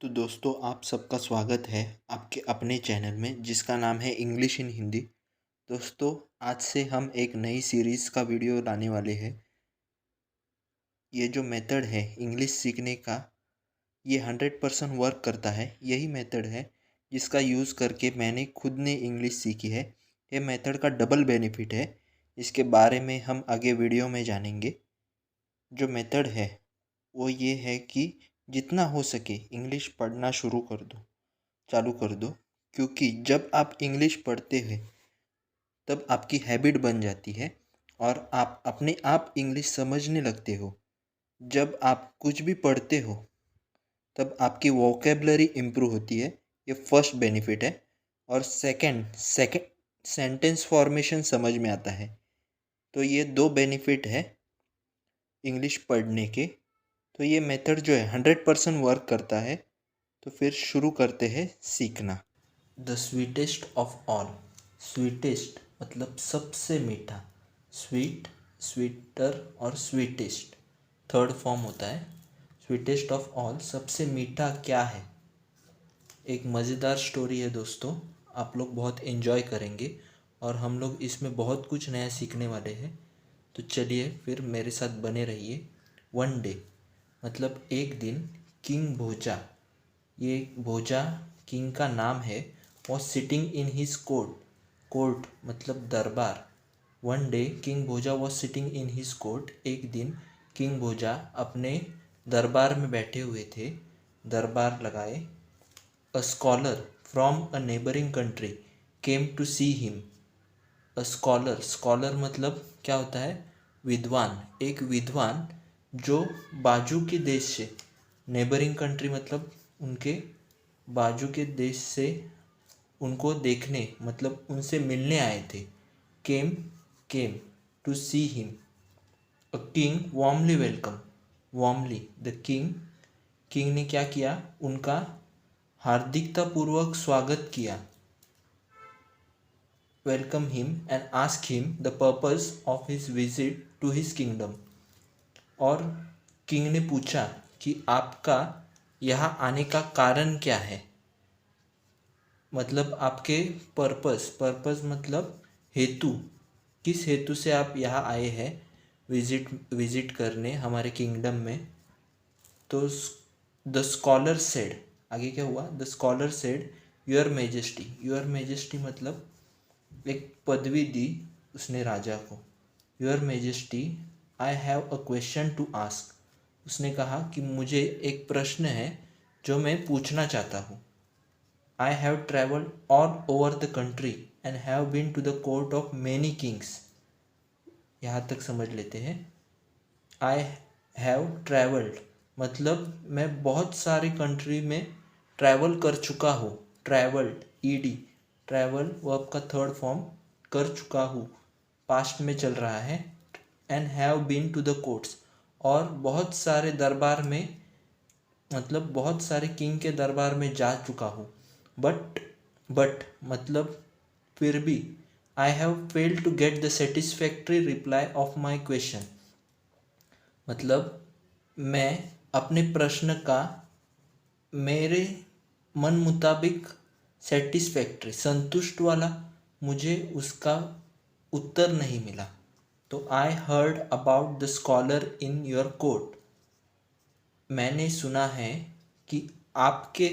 तो दोस्तों आप सबका स्वागत है आपके अपने चैनल में जिसका नाम है इंग्लिश इन हिंदी। दोस्तों आज से हम एक नई सीरीज़ का वीडियो लाने वाले हैं। ये जो मेथड है इंग्लिश सीखने का ये 100% वर्क करता है। यही मेथड है जिसका यूज़ करके मैंने खुद ने इंग्लिश सीखी है। ये मेथड का डबल बेनिफिट है, इसके बारे में हम आगे वीडियो में जानेंगे। जो मेथड है वो ये है कि जितना हो सके इंग्लिश पढ़ना चालू कर दो, क्योंकि जब आप इंग्लिश पढ़ते हैं तब आपकी हैबिट बन जाती है और आप अपने आप इंग्लिश समझने लगते हो। जब आप कुछ भी पढ़ते हो तब आपकी वोकेबलरी इम्प्रूव होती है। ये फर्स्ट बेनिफिट है। और सेकंड सेंटेंस फॉर्मेशन समझ में आता है। तो ये दो बेनिफिट है इंग्लिश पढ़ने के। तो ये मेथड जो है 100% वर्क करता है। तो फिर शुरू करते हैं सीखना। The sweetest of all. Sweetest मतलब सबसे मीठा। स्वीट, स्वीटर और स्वीटेस्ट थर्ड फॉर्म होता है। स्वीटेस्ट ऑफ ऑल सबसे मीठा क्या है। एक मज़ेदार स्टोरी है दोस्तों, आप लोग बहुत एंजॉय करेंगे और हम लोग इसमें बहुत कुछ नया सीखने वाले हैं। तो चलिए फिर मेरे साथ बने रहिए। वन डे मतलब एक दिन, किंग भोजा, ये भोजा किंग का नाम है, was sitting in his court. Court मतलब दरबार। One day king Bhoja was sitting in his court. एक दिन किंग भोजा अपने दरबार में बैठे हुए थे, दरबार लगाए। A scholar from a neighbouring country came to see him. A scholar, scholar मतलब क्या होता है, विद्वान। एक विद्वान जो बाजू के देश से, नेबरिंग कंट्री मतलब उनके बाजू के देश से, उनको देखने मतलब उनसे मिलने आए थे। Came, came to see him. A king warmly welcome. Warmly the king, king ने क्या किया, उनका हार्दिकता पूर्वक स्वागत किया। Welcome him and ask him the purpose of his visit to his kingdom. और किंग ने पूछा कि आपका यहाँ आने का कारण क्या है, मतलब आपके पर्पस मतलब हेतु, किस हेतु से आप यहाँ आए हैं विजिट करने हमारे किंगडम में। तो द स्कॉलर सेड, आगे क्या हुआ, the scholar said your majesty. Your majesty मतलब एक पदवी दी उसने राजा को। Your majesty I have a question to ask. उसने कहा कि मुझे एक प्रश्न है जो मैं पूछना चाहता हूँ। I have travelled all over the country and have been to the court of many kings. यहाँ तक समझ लेते हैं। आई हैव ट्रेवल्ड मतलब मैं बहुत सारी कंट्री में ट्रैवल कर चुका हूँ। ट्रैवल्ड, ईडी, ट्रैवल वर्ब का थर्ड फॉर्म, कर चुका हूँ, पास्ट में चल रहा है। And have been to the courts, और बहुत सारे दरबार में मतलब बहुत सारे किंग के दरबार में जा चुका हूँ। बट मतलब फिर भी, I have failed to get the satisfactory reply of my question. मतलब मैं अपने प्रश्न का मेरे मन मुताबिक सेटिस्फैक्ट्री, संतुष्ट वाला, मुझे उसका उत्तर नहीं मिला। तो I heard about the scholar in your court. मैंने सुना है कि आपके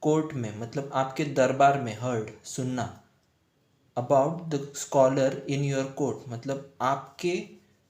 कोर्ट में मतलब आपके दरबार में, हर्ड सुनना, about the scholar in your court मतलब आपके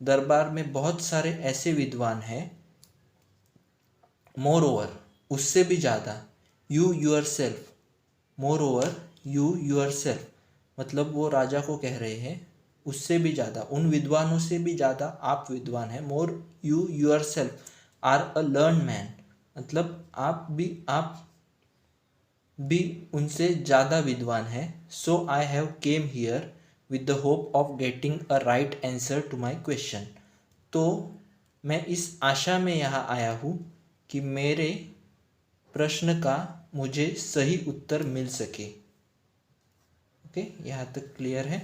दरबार में बहुत सारे ऐसे विद्वान हैं। मोर ओवर उससे भी ज़्यादा, you yourself, moreover you yourself मतलब वो राजा को कह रहे हैं, उससे भी ज़्यादा, उन विद्वानों से भी ज़्यादा आप विद्वान हैं। More you yourself are a learn man मतलब आप भी उनसे ज़्यादा विद्वान हैं। So I have came here with the hope of getting a right answer to my question. तो मैं इस आशा में यहाँ आया हूँ कि मेरे प्रश्न का मुझे सही उत्तर मिल सके। ओके, यहाँ तक क्लियर है।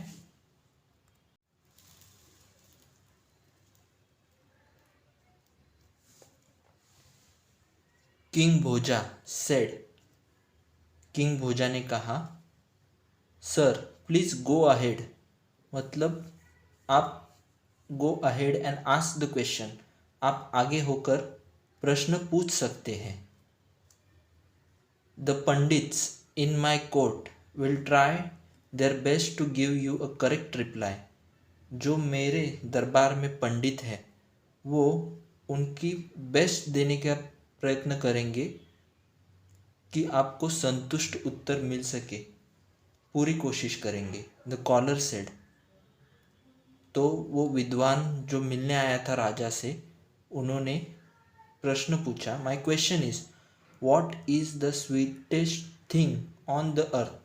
किंग भोजा सेड, किंग भोजा ने कहा, सर प्लीज गो अहेड, मतलब आप go ahead and ask the question, आप आगे होकर प्रश्न पूछ सकते हैं। The pandits in my court will try their best to give you a correct reply, जो मेरे दरबार में पंडित है वो उनकी बेस्ट देने का प्रयत्न करेंगे कि आपको संतुष्ट उत्तर मिल सके, पूरी कोशिश करेंगे। द कॉलर सेड, तो वो विद्वान जो मिलने आया था राजा से, उन्होंने प्रश्न पूछा, my question is what is the sweetest thing on the earth,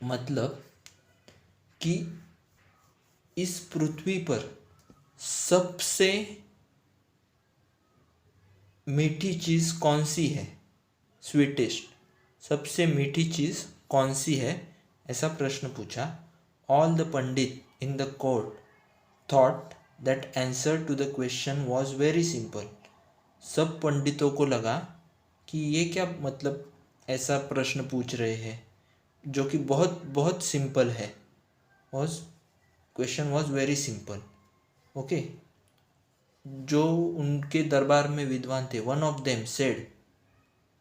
मतलब कि इस पृथ्वी पर सबसे मीठी चीज़ कौन सी है, स्वीटेस्ट, सबसे मीठी चीज़ कौन सी है, ऐसा प्रश्न पूछा। All the pandit in the court thought that answer to the question was very simple, सब पंडितों को लगा कि ये क्या मतलब ऐसा प्रश्न पूछ रहे हैं जो कि बहुत बहुत सिंपल है, was question was very simple. Okay, जो उनके दरबार में विद्वान थे, वन ऑफ देम सेड,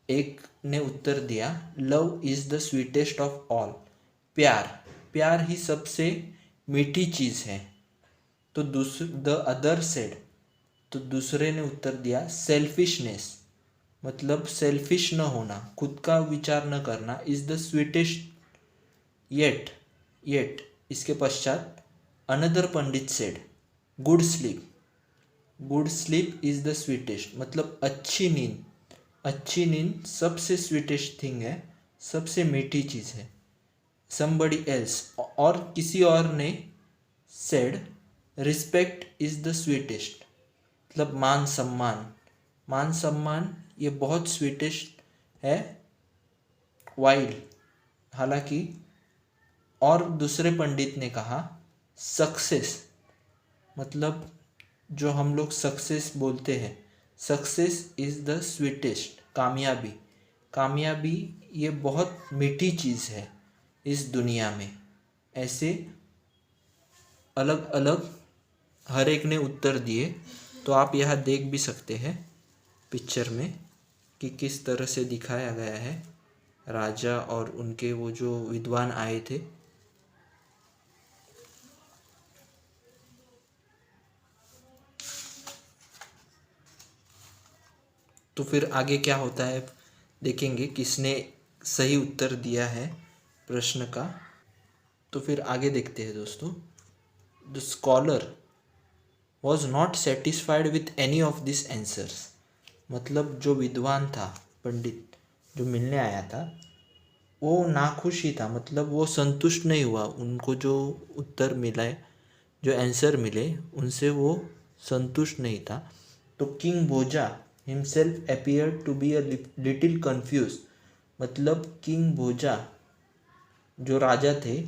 एक ने उत्तर दिया, love is the sweetest of all, प्यार, प्यार ही सबसे मीठी चीज़ है। तो द अदर सेड, तो दूसरे ने उत्तर दिया, सेल्फिशनेस, मतलब सेल्फिश न होना, खुद का विचार न करना, इज़ द स्वीटेस्ट, येट इसके पश्चात another Pandit said, good sleep, good sleep is the sweetest, मतलब अच्छी नींद, अच्छी नींद सबसे स्वीटेस्ट थिंग है, सबसे मीठी चीज़ है। समबडी एल्स, और किसी और ने said, respect is the sweetest, मतलब मान सम्मान, मान सम्मान ये बहुत स्वीटेस्ट है, वाइल, हालांकि, और दूसरे पंडित ने कहा, सक्सेस, मतलब जो हम लोग सक्सेस बोलते हैं, सक्सेस इज़ द स्वीटेस्ट, कामयाबी, कामयाबी ये बहुत मीठी चीज़ है इस दुनिया में। ऐसे अलग अलग हर एक ने उत्तर दिए, तो आप यहाँ देख भी सकते हैं पिक्चर में कि किस तरह से दिखाया गया है, राजा और उनके वो जो विद्वान आए थे। तो फिर आगे क्या होता है देखेंगे, किसने सही उत्तर दिया है प्रश्न का। तो फिर आगे देखते हैं दोस्तों। The scholar was not satisfied with any of this answers, मतलब जो विद्वान था, पंडित जो मिलने आया था, वो नाखुश ही था, मतलब वो संतुष्ट नहीं हुआ, उनको जो उत्तर मिला, जो आंसर मिले उनसे वो संतुष्ट नहीं था। तो king Bhoja himself appeared to be a little confuse, मतलब किंग भोजा जो राजा थे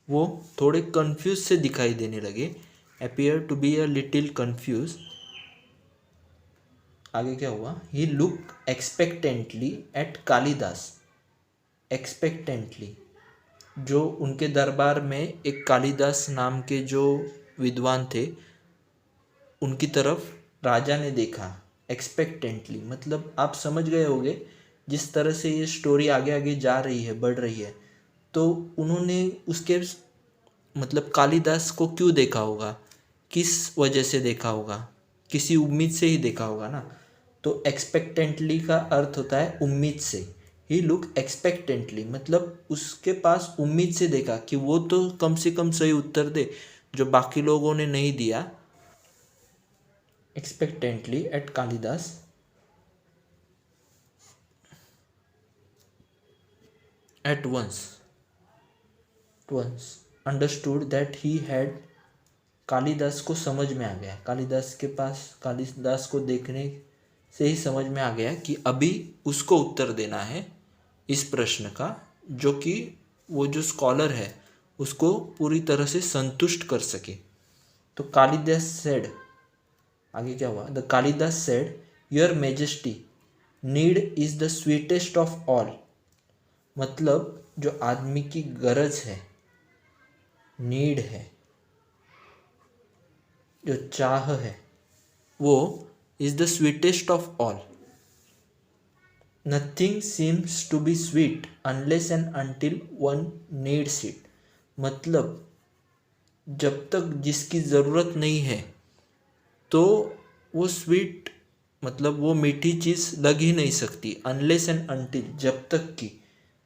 वो थोड़े कन्फ्यूज से दिखाई देने लगे, appear to be a little confuse. आगे क्या हुआ, he look expectantly at Kalidas, expectantly, जो उनके दरबार में एक कालिदास नाम के जो विद्वान थे उनकी तरफ राजा ने देखा, एक्सपेक्टेंटली, मतलब आप समझ गए होंगे जिस तरह से ये स्टोरी आगे आगे जा रही है, बढ़ रही है, तो उन्होंने उसके मतलब कालिदास को क्यों देखा होगा, किस वजह से देखा होगा, किसी उम्मीद से ही देखा होगा ना। तो एक्सपेक्टेंटली का अर्थ होता है उम्मीद से, ही लुक एक्सपेक्टेंटली, मतलब उसके पास उम्मीद से देखा कि वो तो कम से कम सही उत्तर दे जो बाकी लोगों ने नहीं दिया। Expectantly at Kalidas, at once understood that he had, Kalidas को समझ में आ गया, कालिदास के पास, कालिदास को देखने से ही समझ में आ गया कि अभी उसको उत्तर देना है इस प्रश्न का, जो कि वो जो स्कॉलर है उसको पूरी तरह से संतुष्ट कर सके। तो कालिदास सेड, आगे क्या हुआ, the Kalidas said, your majesty, need is the sweetest of all, मतलब जो आदमी की गरज है, नीड है, जो चाह है, वो is the sweetest of all. Nothing seems to be sweet unless and until one needs it, मतलब जब तक जिसकी ज़रूरत नहीं है तो वो स्वीट, मतलब वो मीठी चीज़ लग ही नहीं सकती। अनलेस एंड अनटिल, जब तक की,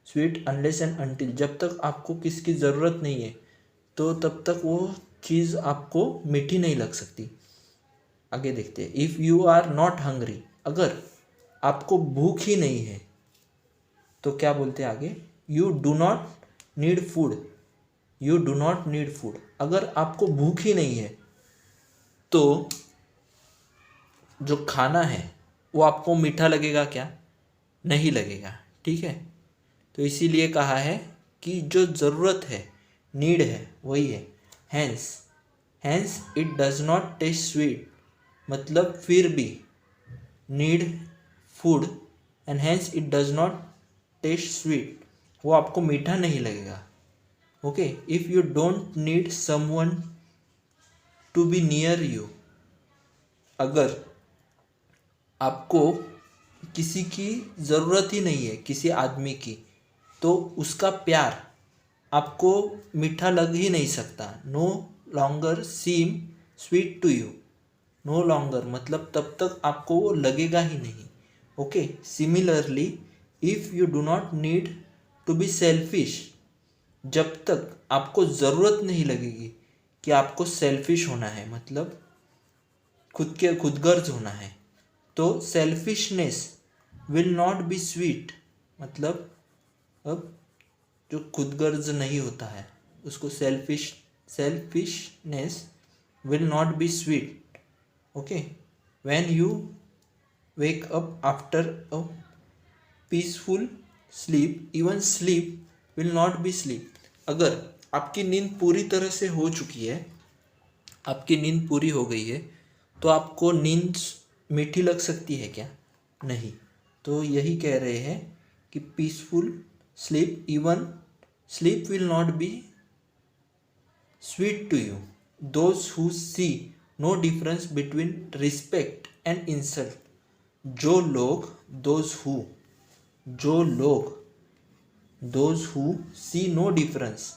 स्वीट अनलेस एंड अनटिल, जब तक आपको किसकी ज़रूरत नहीं है तो तब तक वो चीज़ आपको मीठी नहीं लग सकती। आगे देखते हैं। If you are not hungry, अगर आपको भूख ही नहीं है तो क्या बोलते हैं आगे, you do not need food, you do not need food. अगर आपको भूख ही नहीं है तो जो खाना है वो आपको मीठा लगेगा क्या? नहीं लगेगा, ठीक है। तो इसीलिए कहा है कि जो ज़रूरत है, नीड है, वही है। Hence, hence it does not taste sweet, मतलब फिर भी, need food and hence it does not taste sweet, वो आपको मीठा नहीं लगेगा। Okay, if you don't need someone to be near you, अगर आपको किसी की ज़रूरत ही नहीं है, किसी आदमी की, तो उसका प्यार आपको मीठा लग ही नहीं सकता। No longer seem sweet to you, no longer मतलब तब तक आपको वो लगेगा ही नहीं। Okay, similarly if you do not need to be selfish, जब तक आपको ज़रूरत नहीं लगेगी कि आपको सेल्फिश होना है, मतलब खुदगर्ज होना है, तो selfishness will not be sweet, मतलब अब जो खुदगर्ज नहीं होता है उसको selfishness will not be sweet. Okay, when you wake up after a peaceful sleep, even sleep will not B sleep. अगर आपकी नींद पूरी तरह से हो चुकी है, आपकी नींद पूरी हो गई है, तो आपको नींद मीठी लग सकती है क्या? नहीं। तो यही कह रहे हैं कि peaceful sleep, even sleep will not be sweet to you. Those who see no difference between respect and insult, जो लोग, जो लोग, those who see no difference,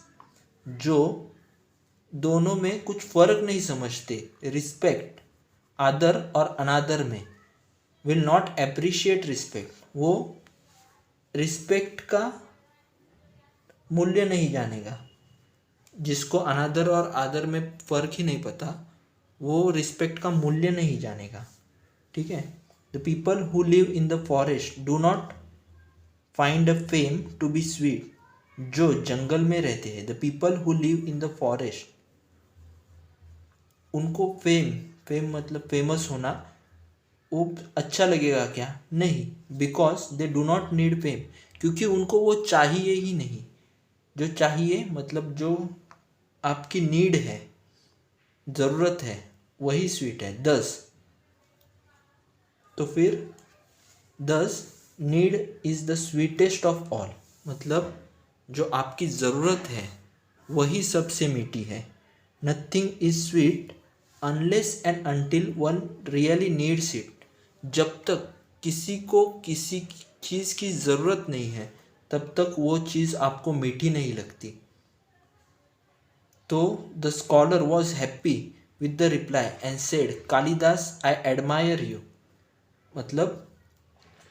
जो दोनों में कुछ फर्क नहीं समझते, रिस्पेक्ट, आदर और अनादर में, विल नॉट अप्रिशिएट रिस्पेक्ट, वो रिस्पेक्ट का मूल्य नहीं जानेगा। जिसको अनादर और आदर में फ़र्क ही नहीं पता, वो रिस्पेक्ट का मूल्य नहीं जानेगा, ठीक है। The people who live in the forest do not find a fame to be sweet, जो जंगल में रहते हैं, the people who live in the forest, उनको फेम मतलब फेमस होना वो अच्छा लगेगा क्या? नहीं, because they do not need fame, क्योंकि उनको वो चाहिए ही नहीं। जो चाहिए मतलब जो आपकी नीड है, ज़रूरत है, वही स्वीट है। दस, तो फिर दस need is the sweetest of all, मतलब जो आपकी ज़रूरत है वही सबसे मीठी है। Nothing is sweet unless and until one really needs it, जब तक किसी को किसी चीज़ की ज़रूरत नहीं है तब तक वो चीज़ आपको मीठी नहीं लगती। तो the scholar was happy with the reply and said, Kalidas I admire you, मतलब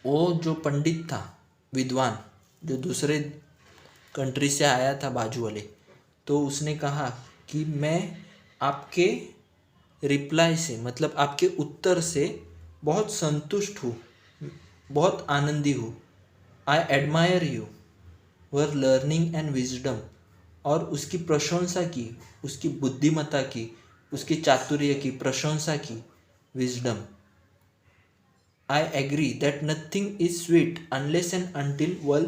वो जो पंडित था, विद्वान, जो दूसरे कंट्री से आया था बाजू वाले, तो उसने कहा कि मैं आपके रिप्लाई से, मतलब आपके उत्तर से बहुत संतुष्ट हूँ, बहुत आनंदी हूँ। I admire you were learning and wisdom, और उसकी प्रशंसा की, उसकी बुद्धिमत्ता की, उसकी चातुर्य की प्रशंसा की, wisdom. I agree that nothing is sweet unless and until one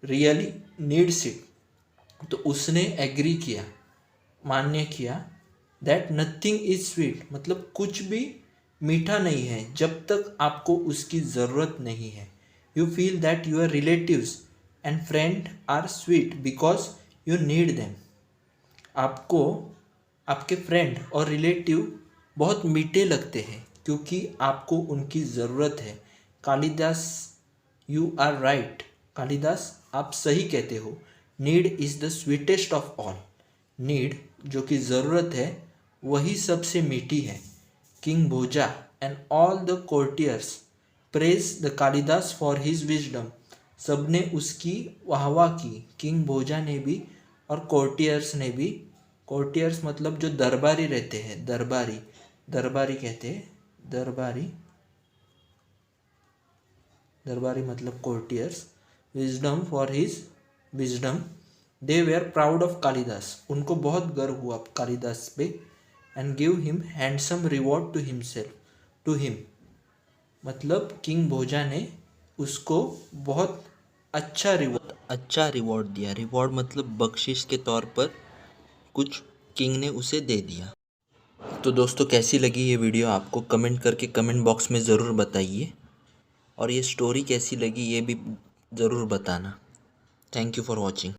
really needs it, तो उसने एग्री किया, मान्य किया, दैट नथिंग इज स्वीट, मतलब कुछ भी मीठा नहीं है जब तक आपको उसकी ज़रूरत नहीं है। You feel that your relatives and friend are sweet because you need them. आपको आपके फ्रेंड और रिलेटिव बहुत मीठे लगते हैं क्योंकि आपको उनकी ज़रूरत है। Kalidas, you are right. Kalidas, आप सही कहते हो। Need is the sweetest of all. Need, जो कि ज़रूरत है, वही सबसे मीठी है। King Bhoja and all the courtiers praise the Kalidas for his wisdom. सबने उसकी वाहवाह की, किंग भोजा ने भी और कोर्टियर्स ने भी। कोर्टियर्स मतलब जो दरबारी रहते हैं, दरबारी, दरबारी कहते हैं, दरबारी, दरबारी मतलब courtiers. Wisdom for his wisdom, they were proud of Kalidas. उनको बहुत गर्व हुआ कालिदास पे। And give him handsome reward to himself, to him मतलब किंग भोजा ने उसको बहुत अच्छा रिवॉर्ड दिया। रिवॉर्ड मतलब बख्शिश के तौर पर कुछ किंग ने उसे दे दिया। तो दोस्तों, कैसी लगी ये वीडियो आपको कमेंट करके कमेंट बॉक्स में ज़रूर बताइए, और ये स्टोरी कैसी लगी ये भी ज़रूर बताना। Thank you for watching.